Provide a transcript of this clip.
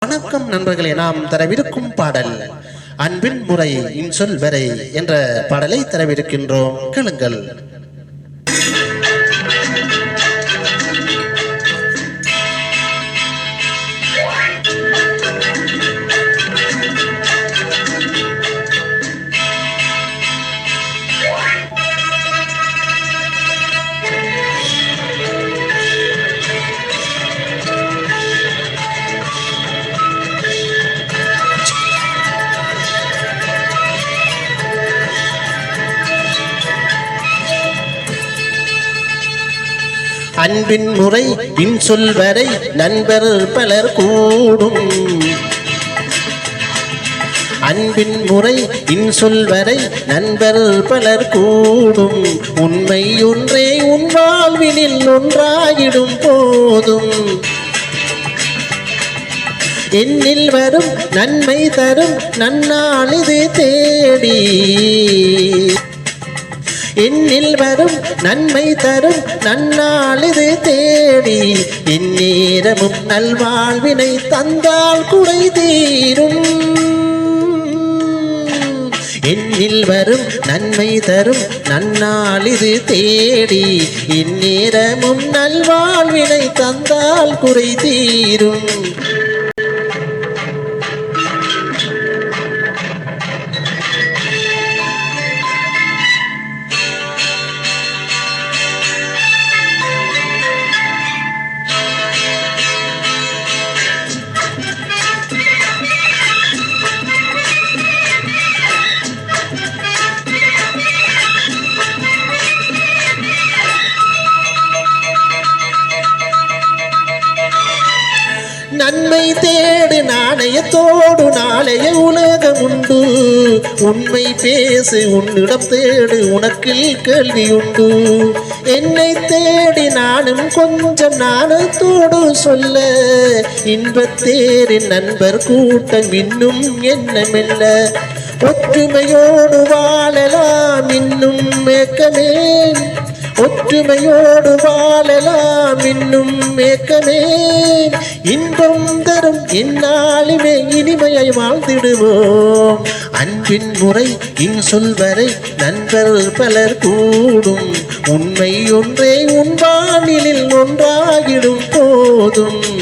வணக்கம் நண்பர்களே, நாம் தரவிருக்கும் பாடல் அன்பின் முறை இன்சொல் வரை என்ற பாடலை தரவிருக்கின்றோம். கேளுங்கள். அன்பின் முறை இன்சொல் வரை நண்பர் பலர் கூடும். அன்பின் முறை இன்சொல் வரை நண்பர் பலர் கூடும். உண்மை ஒன்றே உன் வாழ்வினில் ஒன்றாகிடும் போதும். என்னில் வரும் நன்மை தரும் நன்னாளிது தேடி. என்னில் வரும் நன்மை தரும் நன்னாளிது தேடி. இந்நேரமும் நல்வாழ்வினை தந்தால் குறை தீரும். என்னில் வரும் நன்மை தரும் நன்னாளிது தேடி. இந்நேரமும் நல்வாழ்வினை தந்தால் குறை தீரும். நன்மை தேடு நாணயத்தோடு நாளைய உலகம் உண்டு. உண்மை பேசு உன்னிடம் தேடு உனக்கில் கேள்வி உண்டு. என்னை தேடி நானும் கொஞ்சம் நாணத்தோடு சொல்ல. இன்பத்தேரின் நண்பர் கூட்டம் இன்னும் எண்ணமில்ல. ஒற்றுமையோடு வாழலாம் இன்னும் மேக்கமே. ஒற்றுமையோடு வாழலாம் இன்னும் மேக்கமே. இன்பம் தரும் இந்நாளுமே இனிமையை வாழ்ந்திடுவோம். அன்பின் முறை இன்சொல் வரை நண்பர் பலர் கூடும். உண்மை ஒன்றே உன் வானிலில் ஒன்றாகிடும் போதும்.